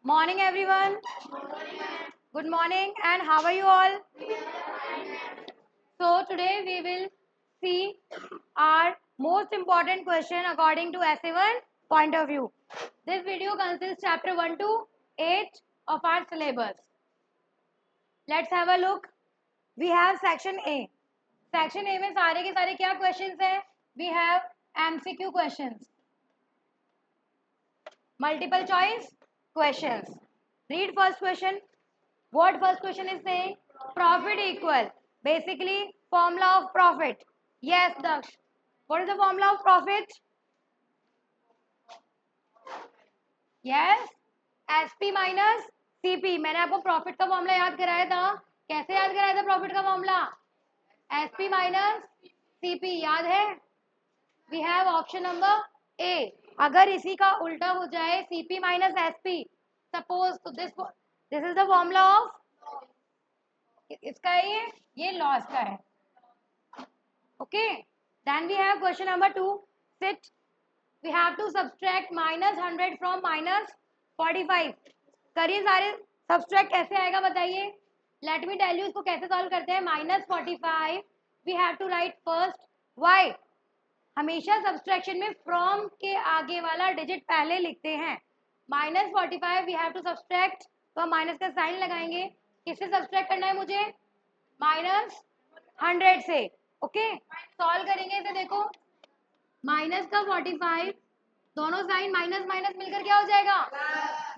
Morning, everyone. Good morning, and how are you all? So, today we will see our most important question according to SA1 point of view. This video consists chapter 1 to 8 of our syllabus. Let's have a look. We have section A. Section A में सारे के सारे क्या questions हैं? We have MCQ questions. Multiple choice questions. Read first question. What first question is saying? Profit equal. Basically, formula of profit. Yes, Daksh. What is the formula of profit? Yes. SP minus CP. मैंने आपको profit का formula याद कराया था. कैसे याद कराया था प्रॉफिट का फॉर्मूला? SP minus CP. याद है? We have option number A. अगर इसी का उल्टा हो जाए CP माइनस SP. Suppose तो this is the formula of इसका है ये लॉस का है. Okay, then we have question number 2. Sit we have to subtract -100 from -45. करिए सारे. सब्सट्रैक्ट कैसे आएगा बताइए. लेट मी टेल यू इसको कैसे सॉल्व करते हैं. -45 we have to write first. Why? हमेशा सब्सट्रैक्शन में फ्रॉम के आगे वाला डिजिट पहले लिखते हैं. -45 वी हैव टू सब्सट्रैक्ट, तो हम माइनस का साइन लगाएंगे. किससे सब्सट्रैक्ट करना है मुझे? -100 से. ओके, सॉल्व करेंगे इसे. देखो, माइनस का 45, दोनों साइन माइनस माइनस मिलकर क्या हो जाएगा?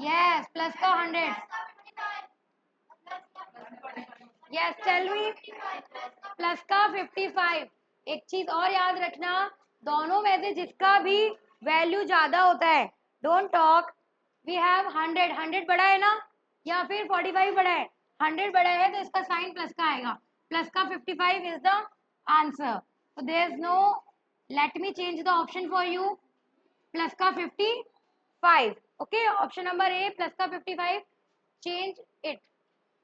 यस, प्लस का 100. Yes, tell me. प्लस का 55. एक चीज और याद रखना, दोनों में से जिसका भी वैल्यू ज्यादा होता है, डोंट टॉक. वी हैव 100 बड़ा है ना, या फिर 45 बड़ा है? 100 बड़ा है तो इसका साइन प्लस का आएगा. प्लस का 55 is the answer. So there is no, let me change the option for you. Plus का 55. Okay, option number A plus का 55. Change it.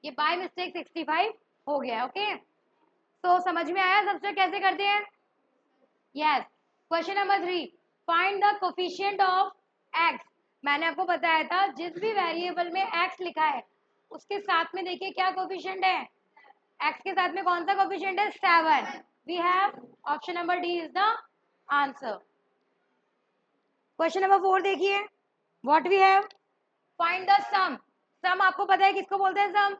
ये बाय मिस्टेक 65 हो गया. ओके, तो समझ में आया सबसे कैसे करते हैं? Yes. Question number 3. Find the coefficient of x. मैंने आपको बताया था जिस भी वेरिएबल में एक्स लिखा है उसके साथ में देखिए क्या कोफिशिएंट है. एक्स के साथ में कौन सा कोफिशिएंट है? 7. We have option number D is the answer. Question number 4 देखिए. What we have? Find the sum. Sum आपको पता है किसको बोलते हैं? सम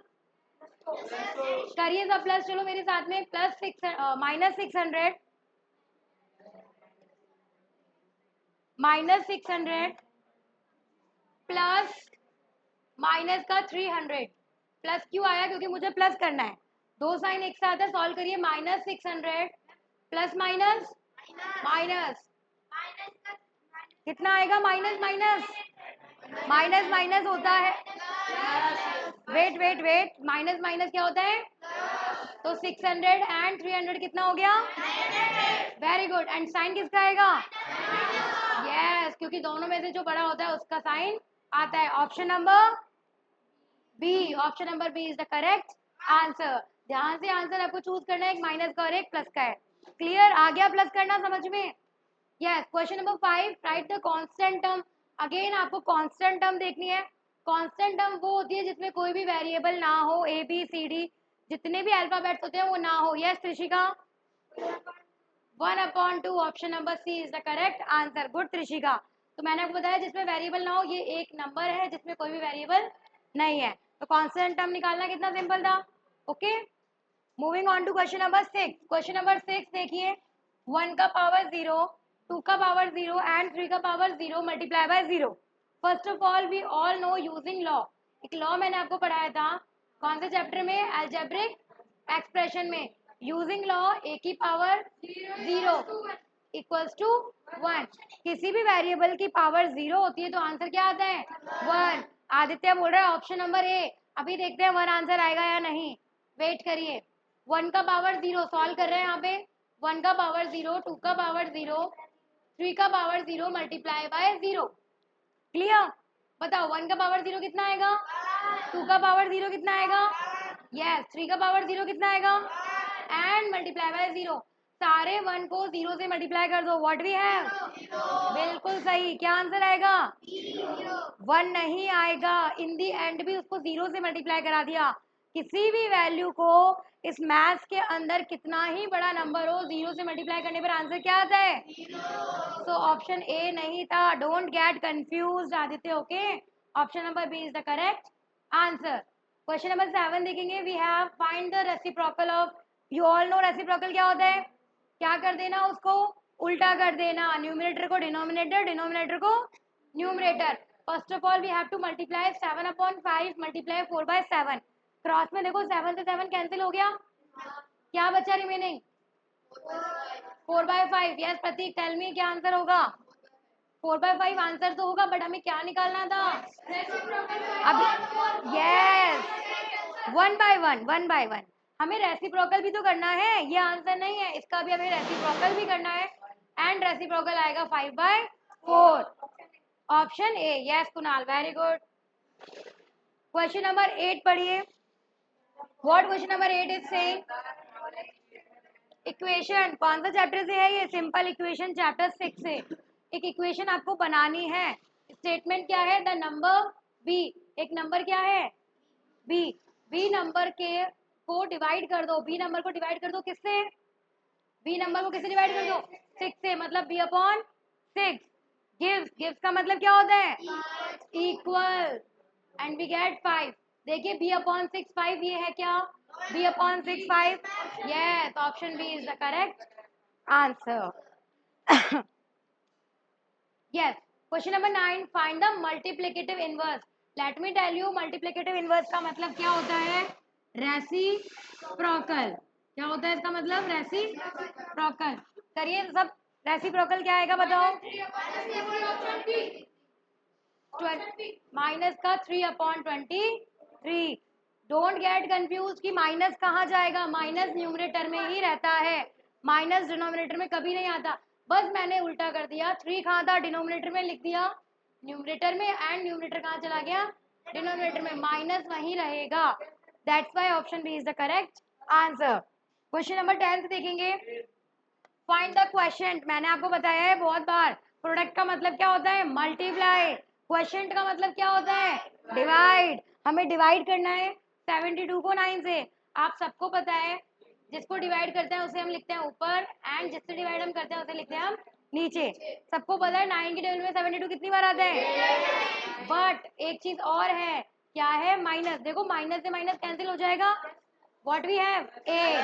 करिए सब प्लस. चलो मेरे साथ में. -600 प्लस माइनस का 300. प्लस क्यों आया? क्योंकि मुझे प्लस करना है. दो साइन एक साथ है. सॉल्व करिए. -600 प्लस माइनस माइनस कितना आएगा? माइनस माइनस माइनस माइनस होता है. Wait wait wait, minus minus क्या होता है? तो 600 एंड 300 कितना हो गया? Very good. एंड साइन किसका आएगा? यस, क्योंकि दोनों में से जो बड़ा होता है उसका साइन आता है. Option number B. Option number B is the correct answer. ध्यान से आंसर आपको चूज करना है. एक माइनस का और एक प्लस का है. क्लियर? आ गया प्लस करना समझ में? Yes. Question number 5. Right the constant term. Again आपको कांस्टेंट टर्म देखनी है. कांस्टेंट टर्म वो होती है जिसमें कोई भी वेरिएबल ना हो. ए बी सी डी जितने भी अल्फाबेट्स होते हैं वो ना हो. Yes Trishika. 1/2. Option number C is the correct answer. Good Trishika. तो मैंने आपको बताया जिसमें वेरिएबल ना हो, ये एक नंबर है जिसमें कोई भी वेरिएबल नहीं है. तो कांस्टेंट टर्म निकालना कितना सिंपल था. Okay, moving on to question number 6. Question number 6 देखिए. 1 का पावर 0, 2 का पावर 0 एंड 3 का power 0 multiply by 0. First of all we all know using law. एक लॉ मैंने आपको पढ़ाया था. कौन से चैप्टर में? अलजेब्रिक एक्सप्रेशन में. यूजिंग लॉ ए की पावर 0 इक्वल्स टू 1. किसी भी वेरिएबल की पावर 0 होती है तो आंसर क्या आता है? 1. आदित्य बोल रहा है ऑप्शन नंबर ए. अभी देखते हैं 1 आंसर आएगा या नहीं. वेट करिए. 1 का पावर 0 सॉल्व कर रहे हैं यहाँ पे. 1 का पावर 0, 2 का पावर 0, 3 का पावर 0 मल्टीप्लाई बाय 0. क्लियर? बताओ 1 का पावर 0 कितना आएगा? 2 का पावर 0 कितना आएगा? यस. 3 का पावर 0 कितना आएगा? And multiply by 0. सारे 1 को 0 से मल्टीप्लाई कर दो, व्हाट वी हैव, बिल्कुल सही। क्या आंसर आएगा, 1 नहीं आएगा, इन दी एंड भी उसको 0 से मल्टीप्लाई करा दिया। किसी भी वैल्यू को इस मैथ्स के अंदर कितना ही बड़ा नंबर हो, 0 से मल्टीप्लाई करने पर आंसर क्या आता है, तो ऑप्शन ए नहीं था। Don't get confuse Aditya, okay. Option number B is the correct answer. Question number 7 देखेंगे। We have find the reciprocal of, you all know reciprocal क्या होता है, क्या कर देना, उसको उल्टा कर देना, न्यूमरेटर को डिनोमिनेटर, डिनोमिनेटर को numerator. First of all we have to multiply 7/5 multiply 4/7। Cross में देखो 7 से 7 कैंसिल हो गया, क्या बचा रिमेनिंग, 4/5। यस प्रतीक, टेल मी क्या आंसर होगा, 4/5 आंसर तो होगा, बट हमें क्या निकालना था अभी, यस 1/1 हमें रेसिप्रोकल भी तो करना है, ये आंसर नहीं है, इसका भी हमें रेसिप्रोकल भी करना है। एंड रेसिप्रोकल आएगा 5/4, option A. Yes Kunal, very good. Question number 8 पढ़िए। What question number 8 is saying, equation कौन सा चैप्टर से है, ये सिंपल इक्वेशन चैप्टर 6 से। एक इक्वेशन आपको बनानी है, स्टेटमेंट क्या है, द नंबर बी, एक नंबर क्या है बी, बी नंबर के को डिवाइड कर दो, बी नंबर को डिवाइड कर दो किससे, बी नंबर को किससे डिवाइड कर दो, 6 से, मतलब बी अपॉन 6। गिव्स, गिव्स का मतलब क्या होता है, इक्वल, एंड वी गेट 5। देखिए बी अपॉन 6 5, ये है क्या, B upon 6 5, yes option B is the correct answer. Yes question number 9, find the multiplicative inverse. Let me tell you, multiplicative inverse का मतलब क्या होता है, रेसिप्रोकल। क्या होता है इसका मतलब, रेसिप्रोकल। करिए सब, रेसिप्रोकल क्या आएगा बताओ, माइनस का 3/23। डोंट गेट कंफ्यूज कि माइनस कहाँ जाएगा, माइनस न्यूमरेटर में ही रहता है, माइनस डिनोमिनेटर में कभी नहीं आता। बस मैंने उल्टा कर दिया, 3 कहाँ था, डिनोमिनेटर में लिख दिया न्यूमरेटर में, एंड न्यूमरेटर कहाँ चला गया, डिनोमिनेटर में, माइनस वहीं रहेगा। That's why option B is the correct answer. Question number 10 देखेंगे। फाइंड द क्वेश्चन, मैंने आपको बताया है बहुत बार, प्रोडक्ट का मतलब क्या होता है, मल्टीप्लाई, क्वेश्चन का मतलब क्या होता है, डिवाइड। हमें डिवाइड करना है 72 को 9 से, आप सबको पता है, जिसको डिवाइड करते हैं उसे हम लिखते हैं ऊपर, एंड जिससे डिवाइड हम करते हैं उसे लिखते हैं हम नीचे। सबको पता है 9 के टेबल में 72 कितनी बार आता है, बट एक चीज और है, क्या है, माइनस। देखो माइनस से माइनस कैंसिल हो जाएगा, व्हाट वी हैव 8,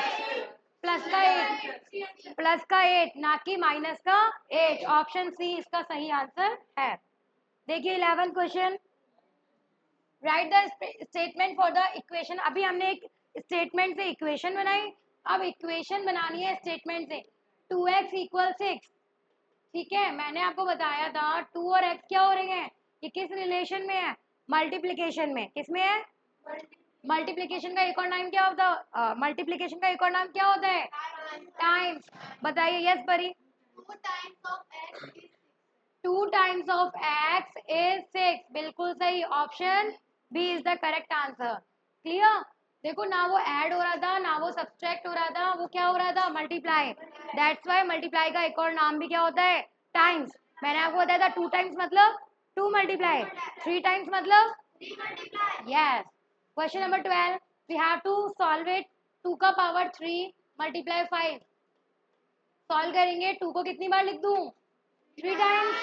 प्लस का 8, प्लस का 8 ना कि माइनस का 8, ऑप्शन सी इसका सही आंसर है। देखिए 11 question, right the statement for the equation. अभी हमने एक स्टेटमेंट से इक्वेशन बनाई, अब इक्वेशन बनानी है स्टेटमेंट से। 2x इक्वल 6, ठीक है, मैंने आपको बताया था 2 और x क्या हो रहे हैं, ये किस रिलेशन में है, मल्टीप्लीकेशन में। किस में है, मल्टीप्लीकेशन का एक और नाम क्या होता है, मल्टीप्लीकेशन का एक और नाम क्या होता है, टाइम्स। बताइए, यस परी, 2 टाइम्स ऑफ x इज 6, बिल्कुल सही, option B is the correct answer. Clear, देखो ना वो ऐड हो रहा था ना वो सब्सट्रैक्ट हो रहा था, वो क्या हो रहा था, मल्टीप्लाई। दैट्स व्हाई मल्टीप्लाई का एक और नाम भी क्या होता है, टाइम्स। मैंने आपको बताया था 2 टाइम्स मतलब 2 मल्टीप्लाई, 3 टाइम्स मतलब 3 multiply, yes. Question number 12, we have to solve it. 2 का पावर 3 मल्टीप्लाई 5, सॉल्व करेंगे, 2 को कितनी बार लिख दूं, 3 टाइम्स,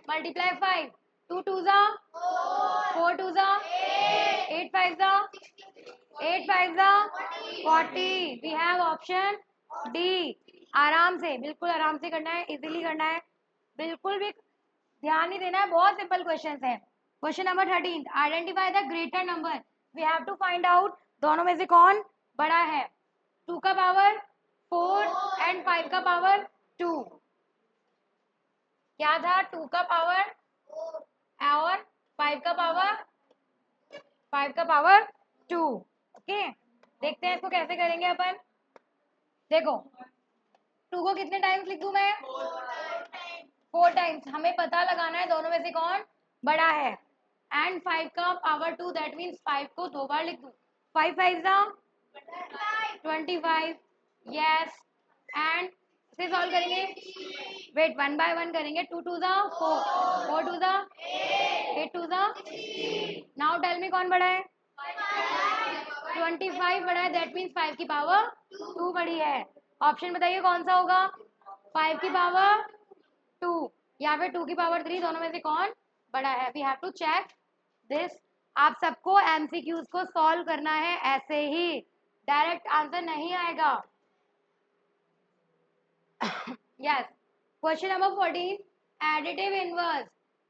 मल्टीप्लाई 5, 2 2 जा 4 2 जा 8 5 जा 8 5 जा 40। We have option D. आराम से, बिल्कुल आराम से करना है, इजीली करना है, बिल्कुल भी ध्यान नहीं देना है, बहुत सिंपल क्वेश्चन है। Question number 13, identify the greater number. We have to find out दोनों में से कौन बड़ा है, 2 का पावर 4 एंड 5 का पावर 2। क्या था, 2 का पावर और 5 का पावर 2। ओके, देखते हैं इसको कैसे करेंगे अपन। देखो 2 को कितने टाइम्स लिख दूं मैं, 4 टाइम्स। हमें पता लगाना है दोनों में से कौन बड़ा है। एंड 5 का पावर 2, दैट मीन्स 5 को 2 बार लिख दूं, 5 5 जा 25, यस। एंड इसे सॉल्व करेंगे, वेट 1 बाय 1 करेंगे। 2 टू ज़ा 4, 4 टू ज़ा 8 टू ज़ा। नाउ टेल मी कौन बड़ा है? 25 बड़ा है, दैट मीन्स 5 की पावर 2 बड़ी है। ऑप्शन बताइए कौन सा होगा? 5 की पावर 2 या फिर 2 की पावर 3, दोनों में से कौन बड़ा है? We have to check this. आप सबको एमसीक्यूज को सॉल्व करना है ऐसे ही, डायरेक्ट आंसर नहीं आएगा। Yes, question number 14, additive inverse.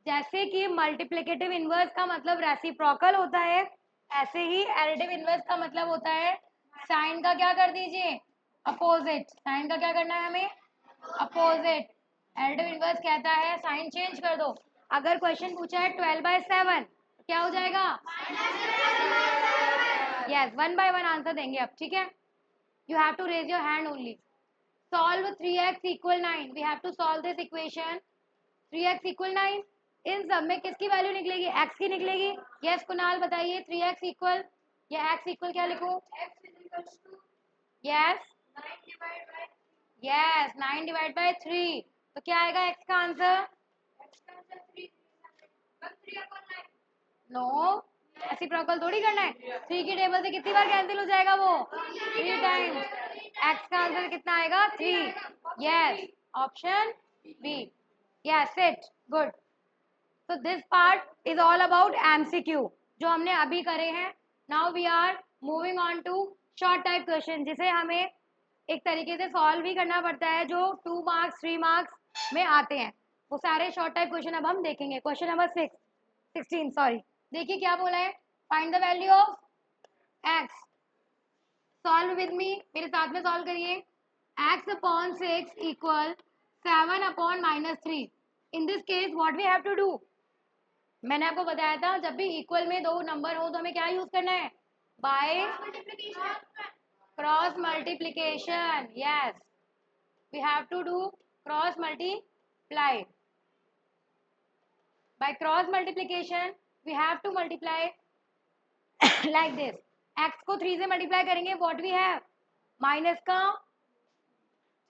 जैसे कि मल्टीप्लिकेटिव इनवर्स का मतलब रेसिप्रोकल होता है, ऐसे ही एडिटिव इनवर्स का मतलब होता है साइन का क्या कर दीजिए? अपोजिट। साइन का क्या करना है हमें? अपोजिट। एडिटिव इनवर्स कहता है साइन चेंज कर दो। अगर क्वेश्चन पूछा है 12/7 क्या हो जाएगा? यस, 1 बाय 1 आंसर देंगे अब, ठीक है? You have to raise your hand only. Solve 3x equal 9. We have to solve this equation. 3x equal 9. इन सब में किसकी वैल्यू निकलेगी? x की निकलेगी। यस कुणाल बताइए, 3x इक्वल या x इक्वल क्या लिखूं? यस यस 9 डिवाइड बाय 3, तो क्या आएगा x का आंसर? नो, रेसिप्रोकल थोड़ी करना है। 3 की टेबल से कितनी बार कैंसिल हो जाएगा वो? 3 टाइम्स। x का आंसर कितना आएगा? 3। Yes, option B. Yes it, good. तो this part is all about MCQ जो हमने अभी करे हैं। Now we are moving on to short type question, जिसे हमें एक तरीके से सॉल्व भी करना पड़ता है, जो 2 मार्क्स 3 मार्क्स में आते हैं। वो सारे शॉर्ट टाइप क्वेश्चन अब हम देखेंगे। Question number 16 sorry. देखिए क्या बोला है, find the value of x। Solve with me, मेरे साथ में सॉल्व करिए। x upon 6 equal 7 upon -3। In this case what we have to do? मैंने आपको बताया था जब भी इक्वल में दो नंबर हो तो हमें क्या यूज करना है? By cross multiplication. Yes, we have to do cross multiply. By cross multiplication we have to multiply like this। x को 3 से मल्टीप्लाई करेंगे, what we have? माइनस का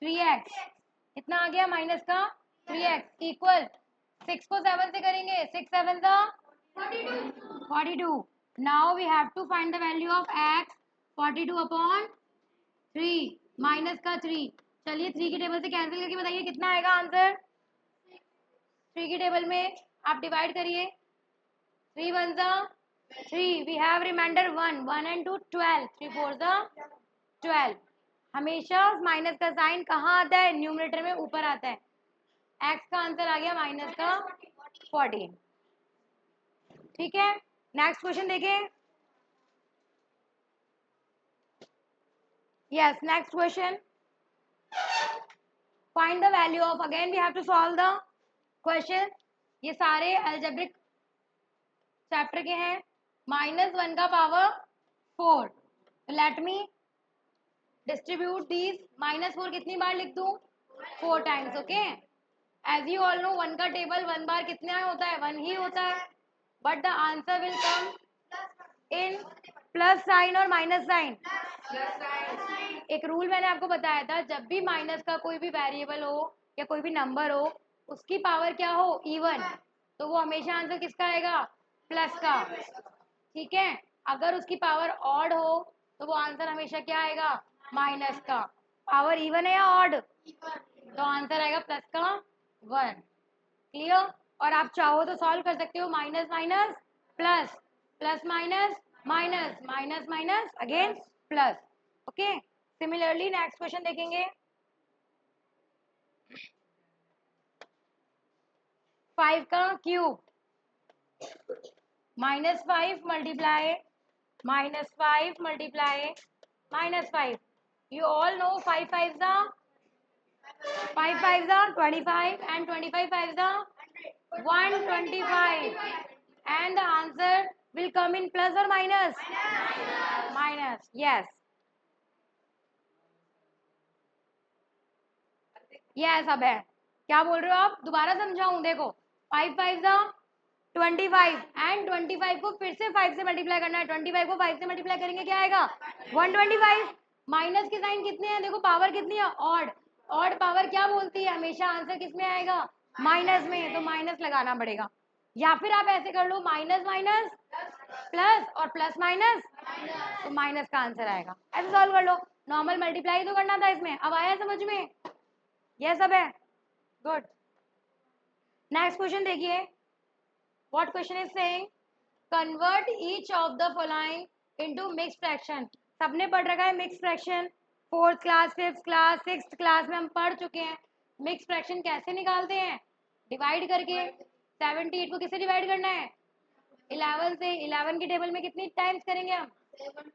3x, इतना आ गया माइनस का 3x इक्वल 6 को 7 से करेंगे, 6 7 का 42। Now we have to find the value of x। 42 upon 3 minus का 3। चलिए 3 की टेबल से कैंसिल करके बताइए कितना आएगा आंसर? 3 की टेबल में आप डिवाइड करिए, 3 1 जा 3, वी हैव रिमाइंडर 1, 1 and 2 12, 3 4 जा 12। हमेशा माइनस का साइन कहाँ आता है? न्यूमरेटर में ऊपर आता है। x का आंसर आ गया माइनस का 14। ठीक है, नेक्स्ट क्वेश्चन देखें। Yes, next question, find the value of. Again we have to solve the question. ये सारे अलजेब्रिक चैप्टर के हैं। -1 का power 4। Let me distribute these. -4 कितनी बार लिख दूं? 4 times. Okay, as you all know 1 का टेबल 1 बार कितना होता है? 1 ही होता है, but the answer will come in plus sign और माइनस साइन। एक रूल मैंने आपको बताया था, जब भी माइनस का कोई भी वेरिएबल हो या कोई भी नंबर हो, उसकी पावर क्या हो? इवन, तो वो हमेशा आंसर किसका आएगा? प्लस का। ठीक है, अगर उसकी पावर ऑड हो तो वो आंसर हमेशा क्या आएगा? माइनस का। पावर इवन है या ऑड? तो आंसर आएगा प्लस का 1। क्लियर? और आप चाहो तो सॉल्व कर सकते हो, minus minus plus, plus minus minus, minus minus again plus. Okay, similarly next question देखेंगे। 5 का cube, -5 multiply -5 multiply -5। You all no 5 5 जा 5 5 जा 25 and 25 5 जा 125, and the answer will come in plus or minus? Minus, yes। Yes, अब है। क्या बोल रहे हो आप? दोबारा समझाऊं? देखो 5 5 जा 25 एंड 25 को फिर से 5 से मल्टीप्लाई करना है। 25 को 5 से मल्टीप्लाई करेंगे क्या आएगा? 125। माइनस के साइन कितने हैं? देखो पावर कितनी है? ऑड। ऑड पावर क्या बोलती है, हमेशा आंसर किस में आएगा, माइनस में, तो माइनस लगाना पड़ेगा। या फिर आप ऐसे कर लो, माइनस माइनस प्लस और प्लस माइनस, तो माइनस का आंसर आएगा। ऐसे सॉल्व कर लो। नॉर्मल मल्टीप्लाई तो करना था इसमें, अब आया समझ में, ये सब है, गुड। नेक्स्ट क्वेश्चन देखिए, what question is saying, convert each of the following into mixed fraction. सबने पढ़ रखा है mixed fraction, fourth class, fifth class, sixth class में हम पढ़ चुके हैं। मिक्स्ड फ्रैक्शन कैसे निकालते हैं, डिवाइड करके। 78 को किससे डिवाइड करना है, 11 से। 11 की टेबल में कितनी टाइम्स करेंगे हम,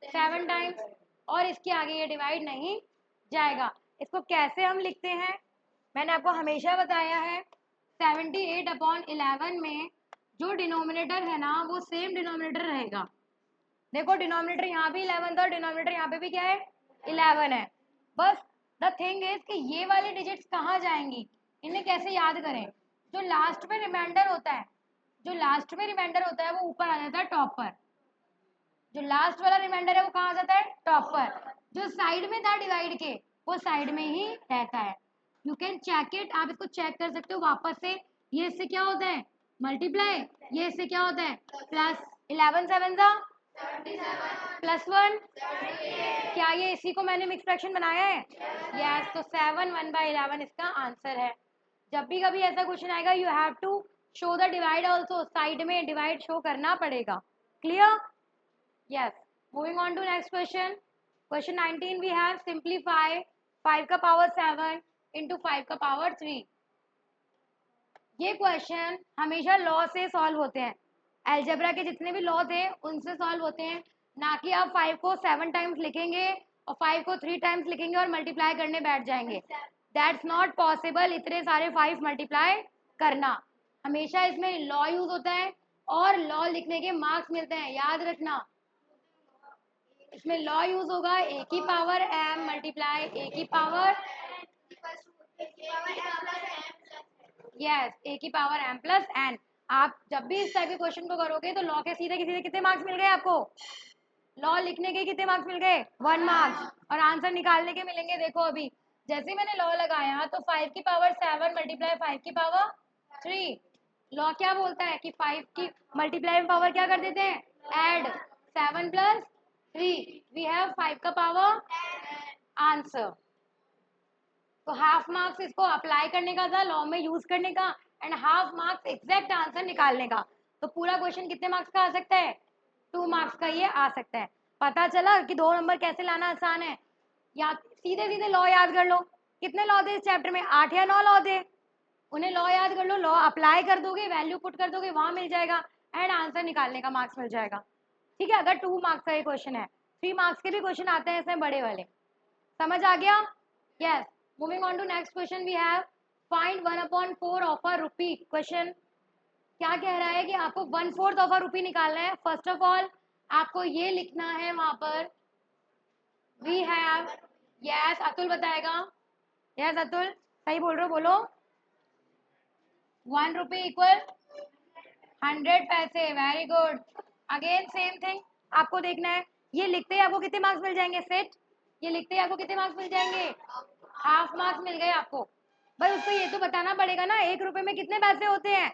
7 टाइम्स, और इसके आगे ये डिवाइड नहीं जाएगा। इसको कैसे हम लिखते हैं, मैंने आपको हमेशा बताया है, 78/11 में जो डिनोमिनेटर है ना वो सेम डिनोमिनेटर रहेगा। देखो डिनोमिनेटर यहाँ भी 11 था और डिनोमिनेटर यहाँ पे भी क्या है, 11 है। बस द थिंग इज कि ये वाले डिजिट्स कहाँ जाएंगी, इन्हें कैसे याद करें। जो लास्ट में रिमाइंडर होता है, जो लास्ट में रिमाइंडर होता है वो ऊपर आ जाता है टॉप पर। जो लास्ट वाला रिमाइंडर है वो कहाँ आ जाता है, टॉप पर। जो साइड में था डिवाइड के, वो साइड में ही रहता है। यू कैन चेक इट, आप इसको चेक कर सकते हो वापस से। ये इससे क्या होता है, मल्टीप्लाई, ये इससे क्या होता है, प्लस। 11 7 जा +1, क्या ये इसी को मैंने मिक्स फ्रैक्शन बनाया है, यस। तो 7 1/11 इसका आंसर है। जब भी कभी ऐसा क्वेश्चन आएगा, you have to show the divide also, side में डिवाइड शो करना पड़ेगा। Clear, yes. Moving on to next question. Question 19 we have simplify 5 का पावर 7 into 5 का पावर 3. ये क्वेश्चन हमेशा लॉ से सॉल्व होते हैं, अलजेब्रा के जितने भी लॉ थे उनसे सॉल्व होते हैं। ना कि आप 5 को 7 टाइम्स लिखेंगे और 5 को 3 टाइम्स लिखेंगे और मल्टीप्लाई करने बैठ जाएंगे। दैट्स नॉट पॉसिबल, इतने सारे 5 मल्टीप्लाई करना। हमेशा इसमें लॉ यूज होता है और लॉ लिखने के मार्क्स मिलते हैं, याद रखना। इसमें लॉ यूज होगा, ए की पावर m मल्टीप्लाई ए की पावर, यस, ए की पावर m प्लस n। आप जब भी इस टाइप के क्वेश्चन को करोगे तो लॉ के सीधे किसी कितने मार्क्स मिल गए आपको, लॉ लिखने के कितने मार्क्स मिल गए, 1 मार्क्स, और आंसर निकालने के मिलेंगे। देखो अभी जैसे मैंने लॉ लगाया तो 5 की पावर 7 मल्टीप्लाई 5 की पावर 3। लॉ क्या बोलता है कि 5 की मल्टीप्लाई में पावर क्या कर देते हैं, ऐड, 7 प्लस 3 वी हैव 5 का पावर आंसर। तो हाफ मार्क्स इसको अप्लाई करने का था, लॉ में यूज करने का, and half marks exact answer निकालने का। तो पूरा क्वेश्चन कितने मार्क्स का आ सकता है, 2 मार्क्स का ये आ सकता है। पता चला कि 2 नंबर कैसे लाना आसान है, या सीधे सीधे लॉ याद कर लो। कितने लॉ थे इस चैप्टर में, 8 या 9 लॉ थे, उन्हें लॉ याद कर लो, लॉ अप्लाई कर दोगे, वैल्यू पुट कर दोगे, वहां मिल जाएगा, एंड आंसर निकालने का मार्क्स मिल जाएगा। ठीक है, अगर 2 मार्क्स का ये क्वेश्चन है, 3 मार्क्स के भी क्वेश्चन आते हैं इसमें बड़े वाले। समझ आ गया, yes. Moving on to next question we have find 1/4 of a rupee. Question क्या कह रहा है कि आपको 1/4 ऑफ अ रुपी निकालना है। फर्स्ट ऑफ ऑल आपको ये लिखना है वहां पर, वी हैव, यस अतुल बताएगा, यस अतुल सही बोल रहे हो, बोलो। 1 रुपी इक्वल 100 पैसे, very good. Again same thing आपको देखना है, ये लिखते ही आपको कितने मार्क्स मिल जाएंगे, सेट, ये लिखते ही आपको कितने मार्क्स मिल जाएंगे, हाफ मार्क्स मिल गए आपको। भाई उसको ये तो बताना पड़ेगा ना 1 रुपए में कितने पैसे होते हैं,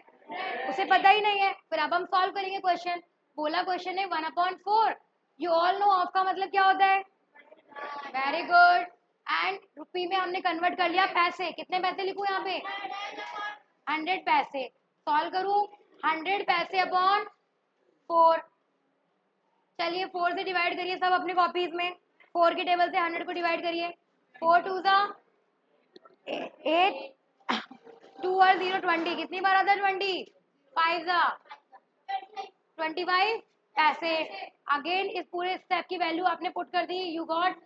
उसे पता ही नहीं है। फिर अब हम सॉल्व करेंगे क्वेश्चन। बोला क्वेश्चन है 1/4, यू ऑल नो ऑफ का मतलब क्या होता है, वेरी गुड। एंड रुपी में हमने कन्वर्ट कर लिया पैसे, कितने पैसे लिखूं यहाँ पे, 100 पैसे। सॉल्व करूं, 100 पैसे अपॉन 4, चलिए 4 से डिवाइड करिए सब अपने कॉपीज में, 4 की टेबल से 100 को डिवाइड करिए। 4 2 जा 8, 2 और 0 20, कितनी बार आता है 20, 5 जा 25 पैसे। अगेन इस पूरे स्टेप की वैल्यू आपने पुट कर दी, you got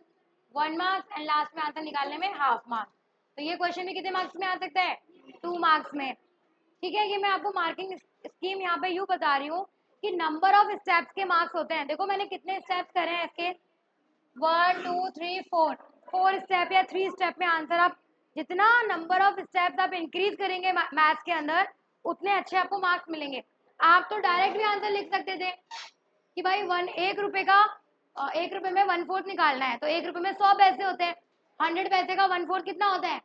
1 marks, and last में आंसर निकालने में हाफ मार्क्स। तो ये क्वेश्चन भी कितने मार्क्स में आ सकता है, 2 मार्क्स में। ठीक है, ये मैं आपको मार्किंग स्कीम यहाँ पे यूँ बता रही हूँ कि नंबर ऑफ स्टेप्स के मार्क्स होते हैं। देखो मैंने कितने स्टेप्स करे हैं इसके, 1 2 3 4, 4 स्टेप या 3 स्टेप में आंसर। आप जितना नंबर ऑफ स्टेप्स आप इंक्रीज करेंगे मैथ्स के अंदर, उतने अच्छे आपको मार्क्स मिलेंगे। आप तो डायरेक्ट भी आंसर लिख सकते थे कि भाई 1 रुपए का 1 रुपए में 1/4 निकालना है, तो 1 रुपए में 100 पैसे होते हैं, 100 पैसे का 1/4 कितना होता है,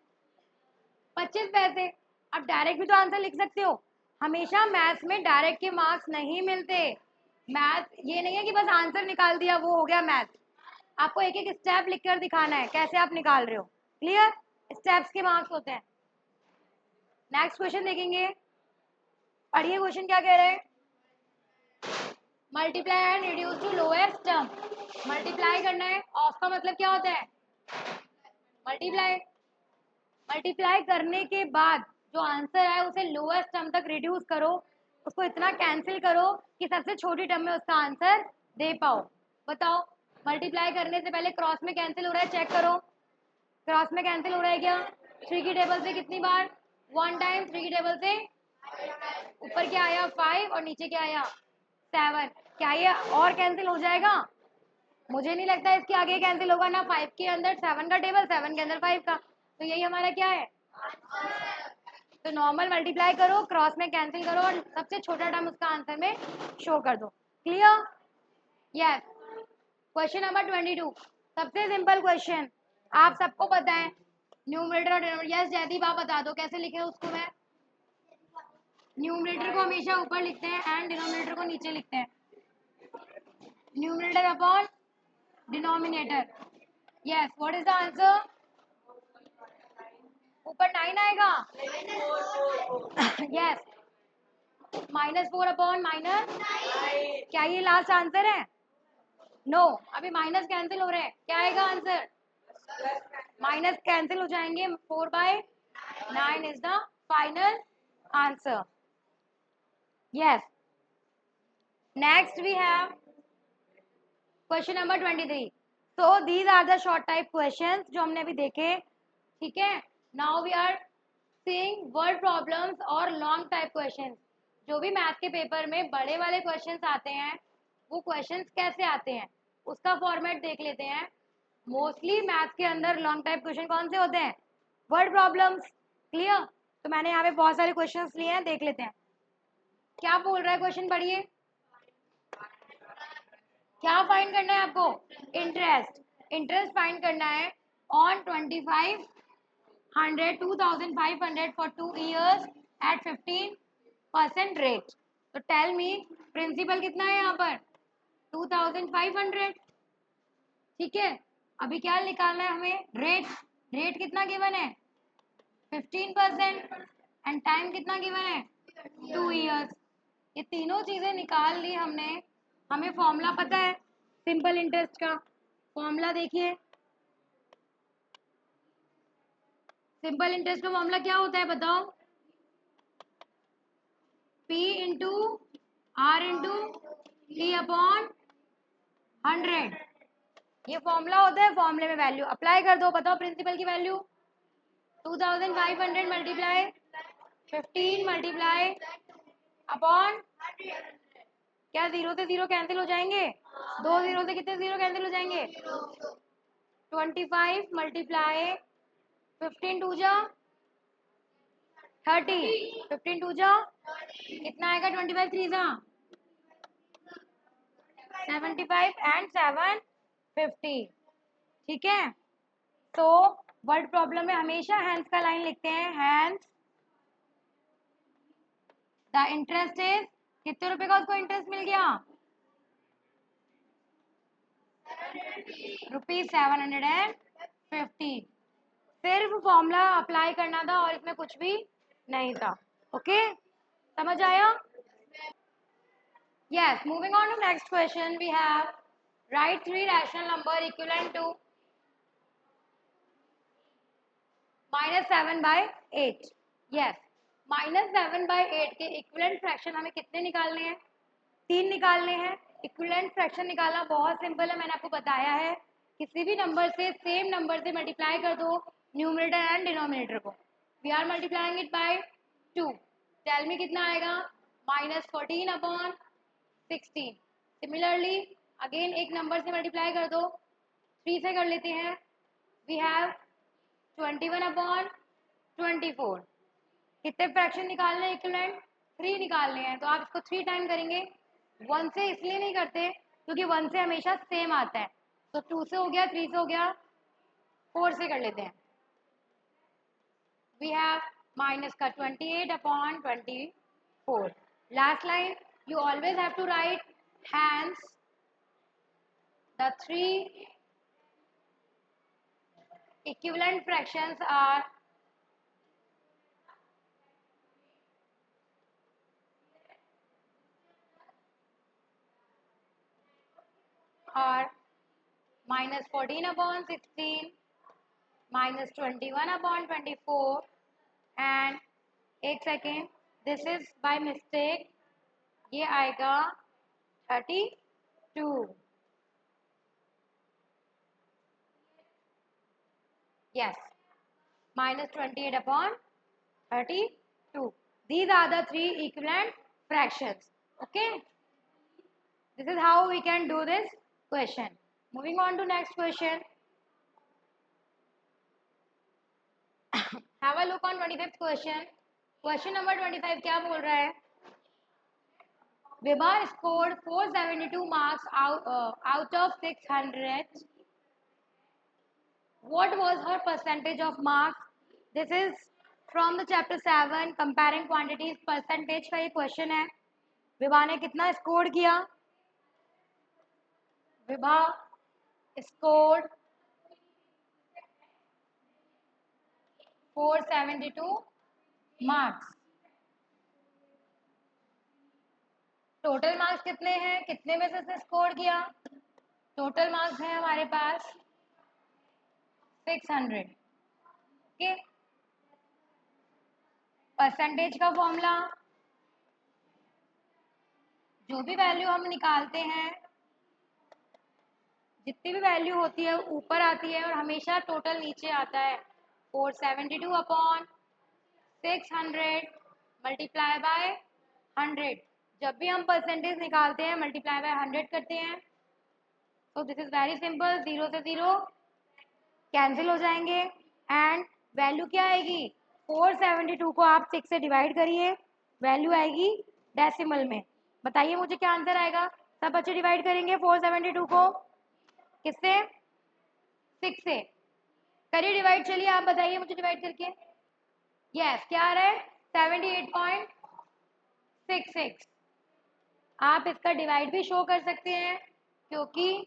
25 पैसे। अब डायरेक्ट भी तो आंसर लिख सकते हो। हमेशा मैथ्स में डायरेक्ट के मार्क्स नहीं मिलते। मैथ ये नहीं है कि बस आंसर निकाल दिया वो हो गया मैथ। आपको एक एक स्टेप लिख कर दिखाना है कैसे आप निकाल रहे हो। क्लियर? स्टेप्स के मार्क्स होते हैं। नेक्स्ट क्वेश्चन देखेंगे। पढ़िए क्वेश्चन क्या कह रहे हैं। Multiply and reduce to lowest term. Multiply करना है। ऑफ का मतलब क्या होता है? मल्टीप्लाई। मल्टीप्लाई करने के बाद जो आंसर है उसे लोएस्ट टर्म तक रिड्यूस करो। उसको इतना कैंसिल करो कि सबसे छोटी टर्म में उसका आंसर दे पाओ। बताओ, मल्टीप्लाई करने से पहले क्रॉस में कैंसिल हो रहा है, चेक करो। क्रॉस में कैंसिल हो रहा है क्या? 3 की टेबल से कितनी बार? 1 टाइम। 3 की टेबल से ऊपर क्या आया? 5 और नीचे क्या आया? 7। क्या ये और कैंसिल हो जाएगा? मुझे नहीं लगता इसके आगे कैंसिल होगा ना। 5 के अंदर 7 का टेबल, 7 के अंदर 5 का, तो यही हमारा क्या है? तो नॉर्मल मल्टीप्लाई करो, क्रॉस में कैंसिल करो और सबसे छोटा टर्म उसका आंसर में शो कर दो। क्लियर? यस। क्वेश्चन नंबर 22 सबसे सिंपल क्वेश्चन, आप सबको पता है। न्यूमरेटर और डिनोमिनेटर। यस जयदीप आप बता दो कैसे लिखे उसको। मैं न्यूमरेटर को हमेशा ऊपर लिखते हैं एंड डिनोमिनेटर को नीचे लिखते हैं। Numerator upon denominator. Yes, what is the answer? ऊपर 9 आएगा। Yes, -4 upon minus. क्या ये लास्ट आंसर है? नो, अभी माइनस कैंसिल हो रहे हैं। क्या आएगा आंसर? माइनस कैंसिल हो जाएंगे। 4/9 is the final answer. Yes. Next we have question number 23। So these are the short type questions जो हमने अभी देखे। ठीक है, now we are seeing word problems और लॉन्ग टाइप क्वेश्चंस। जो भी मैथ के पेपर में बड़े वाले क्वेश्चंस आते हैं वो क्वेश्चंस कैसे आते हैं उसका फॉर्मेट देख लेते हैं। मोस्टली मैथ के अंदर लॉन्ग टाइप क्वेश्चन कौन से होते हैं? Word problems. क्लियर? तो मैंने यहाँ पे बहुत सारे क्वेश्चंस लिए हैं, देख लेते हैं क्या बोल रहा है क्वेश्चन। पढ़िए। क्या फाइंड करना है आपको? इंटरेस्ट। इंटरेस्ट फाइंड करना है on 2500 2500 for 2 years at 15% rate. तो टेल मी प्रिंसिपल कितना है यहाँ पर? 2500। ठीक है, अभी क्या निकालना है हमें? रेट। रेट कितना गिवन है? 15%। एंड टाइम कितना गिवन है? 2 years। ये तीनों चीजें निकाल ली हमने। हमें फॉर्मूला पता है सिंपल इंटरेस्ट का। फॉर्मूला देखिए, सिंपल इंटरेस्ट का फॉर्मूला क्या होता है बताओ? P into R into T upon 100। ये फॉर्मूला होता है। फॉर्मूले में वैल्यू अप्लाई कर दो। बताओ प्रिंसिपल की वैल्यू 2500 मल्टीप्लाई 15 मल्टीप्लाई अपॉन, क्या जीरो से जीरो कैंसिल हो जाएंगे? 2 जीरो से कितने जीरो कैंसिल हो जाएंगे? 25 मल्टीप्लाई 15 टू जा 30, 15 टू जा कितना आएगा? 25 थ्री जा 75 एंड 7 50। ठीक है, तो वर्ड प्रॉब्लम में हमेशा हैंस का लाइन लिखते हैं। हैंस द इंटरेस्ट इज, कितने रुपए का उसको इंटरेस्ट मिल गया? ₹750। सिर्फ फॉर्मूला अप्लाई करना था और इसमें कुछ भी नहीं था। ओके, समझ आया? Yes. Moving on to next question we have write 3 rational number equivalent to -7/8। Yes, -7/8 के इक्विवेलेंट फ्रैक्शन हमें कितने निकालने हैं? 3 निकालने हैं। इक्विवेलेंट फ्रैक्शन निकालना बहुत सिंपल है, मैंने आपको बताया है। किसी भी नंबर से सेम नंबर से मल्टीप्लाई कर दो न्यूमरेटर एंड डिनोमिनेटर को। We are multiplying it by 2। Tell me कितना आएगा? -14 अपॉन 16। सिमिलरली अगेन एक नंबर से मल्टीप्लाई कर दो, 3 से कर लेते हैं। We have 21 upon 24। कितने फ्रैक्शन निकालने हैं इक्विवेलेंट? 3 निकालने हैं। तो आप इसको 3 टाइम करेंगे। 1 से इसलिए नहीं करते क्योंकि 1 से हमेशा सेम आता है। तो 2 से हो गया, 3 से हो गया, 4 से कर लेते हैं। we have minus का 28/24. Last line, you always have to write hence the three equivalent fractions are minus 14/16, minus 21/24, and एक second, this is by mistake, ये आएगा 32. Yes, minus 28/32. These are the three equivalent fractions. Okay, this is how we can do this question. Moving on to next question. Have a look on 25th question. Question number 25 क्या बोल रहा है? Vibha scored 472 marks out of 600. What was her percentage of marks? This is from the chapter 7 comparing quantities. Percentage का ये question है. विभा ने कितना score किया? Vibha scored 472 marks. Total marks कितने हैं? कितने में से उसने स्कोर किया? टोटल मार्क्स है हमारे पास 600. ओके, परसेंटेज का फॉर्मूला, जो भी वैल्यू हम निकालते हैं, जितनी भी वैल्यू होती है ऊपर आती है और हमेशा टोटल नीचे आता है. 472/600 मल्टीप्लाई बाय 100. जब भी हम परसेंटेज निकालते हैं मल्टीप्लाई बाय 100 करते हैं. तो दिस इज वेरी सिंपल, 0 से 0 कैंसिल हो जाएंगे एंड वैल्यू क्या आएगी? 472 को आप 6 से डिवाइड करिए, वैल्यू आएगी डेसिमल में. बताइए मुझे क्या आंसर आएगा? सब बच्चे डिवाइड करेंगे 472 को किससे? 6 से. करिए डिवाइड, चलिए आप बताइए मुझे डिवाइड करके. यस, क्या आ रहा है? 78.66. आप इसका डिवाइड भी शो कर सकते हैं क्योंकि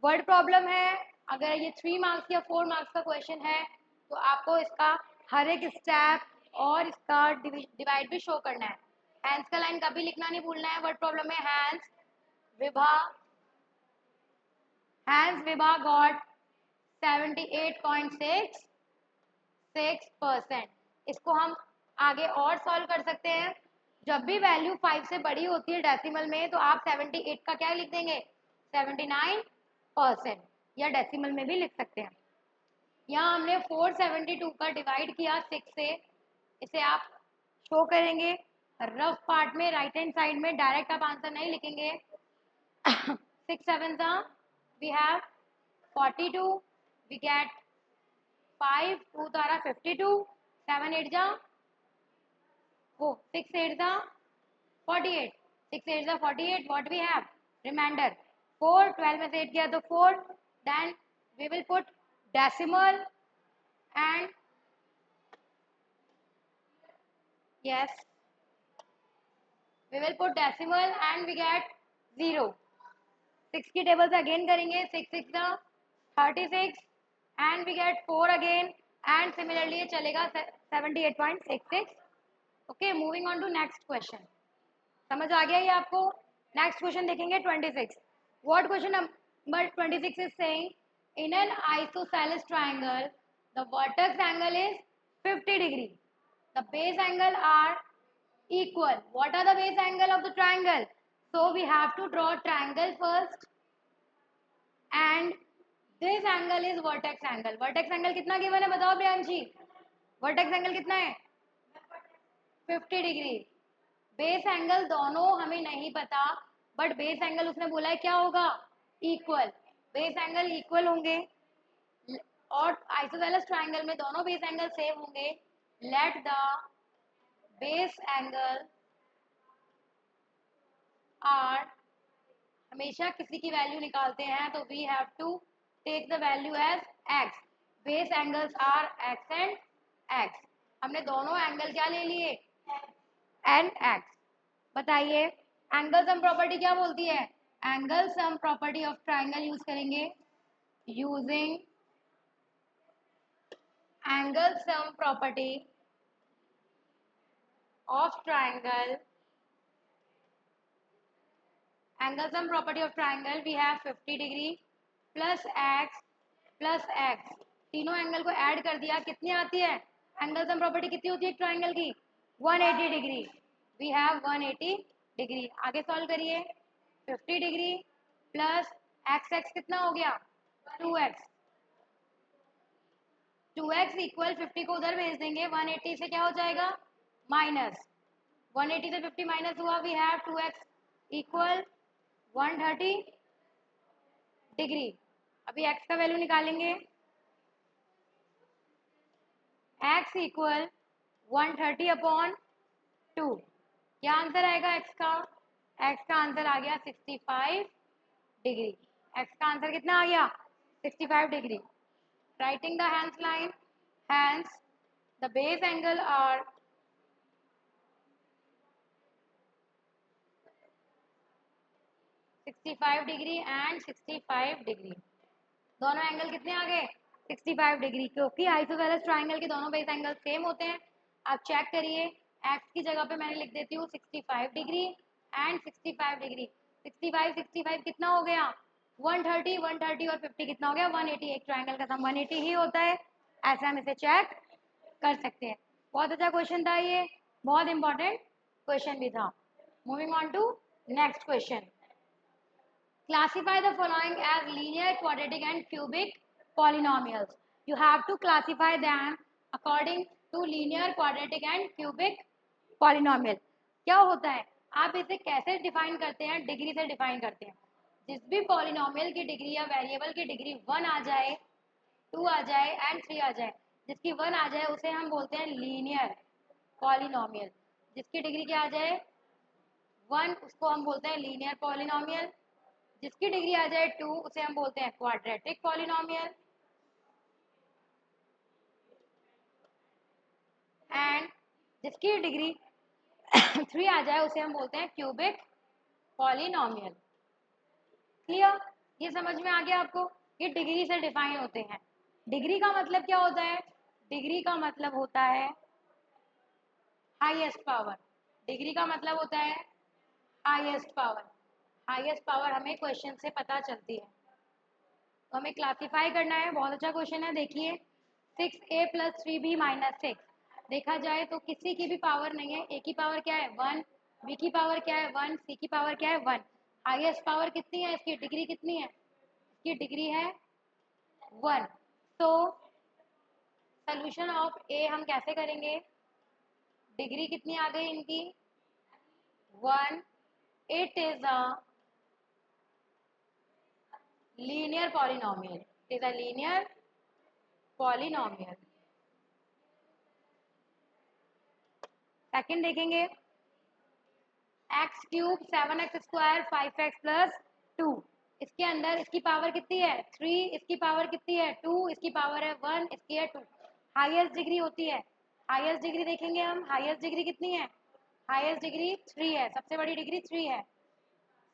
वर्ड प्रॉब्लम है. अगर ये 3 मार्क्स या 4 मार्क्स का क्वेश्चन है तो आपको इसका हर एक स्टेप और इसका डिवाइड भी शो करना है. हैंस का लाइन कभी लिखना नहीं भूलना है. वर्ड प्रॉब्लम में हैंस विभा गॉट 78.66%. इसको हम आगे और सॉल्व कर सकते हैं. जब भी वैल्यू 5 से बड़ी होती है डेसिमल में तो आप 78 का क्या लिख देंगे? 79%, या डेसिमल में भी लिख सकते हैं. यहाँ हमने 472 का डिवाइड किया 6 से. इसे आप शो करेंगे रफ पार्ट में, राइट हैंड साइड में. डायरेक्ट आप आंसर नहीं लिखेंगे. 6 7 वी हैव 42, वी गेट 5, 2 तारा 52, 7 8 6 8 48, 6 8 48. What we have? रिमाइंडर 4. 12 में से 8 किया तो 4. Then we will put decimal and yes, we will put decimal and we get 0. 6 की टेबल से अगेन करेंगे. 6 6 36 and we get 4 again and similarly ये चलेगा 78.66. Okay, moving on to next question. समझ आ गया ये आपको? नेक्स्ट क्वेश्चन देखेंगे 26. What question number 26 is saying in an isosceles triangle the vertex angle is 50 degree. The base angle are equal. What are the base angle of the triangle? So we have to draw triangle first and this angle is vertex angle. Vertex angle कितना given है बताओ Priyanshi? Vertex angle कितना है? 50 degree. Base angle दोनों हमें नहीं पता, but base angle उसने बोला है क्या होगा? इक्वल. बेस एंगल इक्वल होंगे और आइसोसेलेस ट्रायंगल में दोनों बेस एंगल सेम होंगे. Let the base angle are, हमेशा किसी की वैल्यू निकालते हैं तो we have to take the value as x. Base angles are x and x. हमने दोनों एंगल क्या ले लिए, एन एक्स। बताइए एंगल सम प्रॉपर्टी क्या बोलती है, angle sum property of triangle use करेंगे, using angle sum property of triangle, angle sum property of triangle we have 50 degree plus x, तीनों एंगल को ऐड कर दिया, कितनी आती है, एंगल सम प्रॉपर्टी कितनी होती है ट्राइंगल की, 180 डिग्री। We have 180 degree. आगे सॉल्व करिए, 50 डिग्री प्लस एक्स कितना हो गया, 2x, 2x इक्वल 50 को उधर भेज देंगे, 180 से क्या हो जाएगा माइनस, 180 से 50 माइनस हुआ, we have 2x equal 130 degree. अभी x का वैल्यू निकालेंगे, x इक्वल 130 अपॉन 2, क्या आंसर आएगा x का, x का आंसर आ गया 65 डिग्री। x का आंसर कितना आ गया, 65 degree. Writing the hence line, hence the base angle are 65 degree and 65 degree, दोनों एंगल कितने आ गए 65 डिग्री, क्योंकि आइसोसेलेस ट्राइंगल के दोनों बेस एंगल सेम होते हैं। आप चेक करिए, एक्स की जगह पे मैंने लिख देती हूँ 65 डिग्री एंड 65 डिग्री, 65 कितना हो गया 130, 130 और 50 कितना हो गया 180, एक ट्राइंगल का सम 180 ही होता है, ऐसे हम इसे चेक कर सकते हैं। बहुत अच्छा क्वेश्चन था ये, बहुत इंपॉर्टेंट क्वेश्चन भी था। Moving on to next question, classify the following as linear, quadratic and cubic polynomials. You have to classify them according to linear, quadratic and cubic polynomial. क्या होता है, आप इसे कैसे डिफाइन करते हैं, डिग्री से डिफाइन करते हैं। जिस भी पॉलिनोमियल की डिग्री या वेरिएबल की डिग्री 1 आ जाए, 2 आ जाए एंड 3 आ जाए, जिसकी 1 आ जाए उसे हम बोलते हैं लीनियर पॉलिनोमियल, जिसकी डिग्री क्या आ जाए 1 उसको हम बोलते हैं लीनियर पॉलिनोमियल, जिसकी डिग्री आ जाए 2 उसे हम बोलते हैं क्वाड्रेटिक पॉलिनोमियल, एंड जिसकी डिग्री 3 आ जाए उसे हम बोलते हैं क्यूबिक पॉलिनोमियल। क्लियर, ये समझ में आ गया आपको, ये डिग्री से डिफाइन होते हैं। डिग्री का मतलब क्या होता है, डिग्री का मतलब होता है हाईएस्ट पावर, डिग्री का मतलब होता है हाईएस्ट पावर। हाईएस्ट पावर हमें क्वेश्चन से पता चलती है, तो हमें क्लासिफाई करना है। बहुत अच्छा क्वेश्चन है, देखिए 6a + 3b - 6, देखा जाए तो किसी की भी पावर नहीं है, a की पावर क्या है 1, b की पावर क्या है 1, c की पावर क्या है 1, हाईएस्ट पावर कितनी है, इसकी डिग्री कितनी है, इसकी डिग्री है 1। तो सोल्यूशन ऑफ a हम कैसे करेंगे, डिग्री कितनी आ गई इनकी 1, it is a linear polynomial, it is a linear polynomial। Second देखेंगे, x³ 7x² 5x + 2, इसके अंदर इसकी पावर कितनी है 3, इसकी पावर कितनी है 2, इसकी पावर है 1, इसकी है 2, हाईएस्ट डिग्री होती है, हाईएस्ट डिग्री देखेंगे हम, हाईएस्ट डिग्री कितनी है, हाईएस्ट डिग्री 3 है, सबसे बड़ी डिग्री 3 है।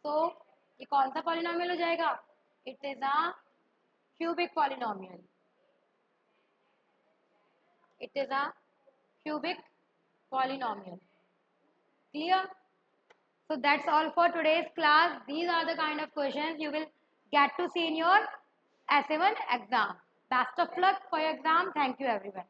तो ये कौन सा पॉलिनोमियल हो जाएगा, it is a cubic polynomial, it is a cubic polynomial। Clear? So that's all for today's class. These are the kind of questions you will get to see in your essay 1 exam. Best of luck for your exam. Thank you everyone.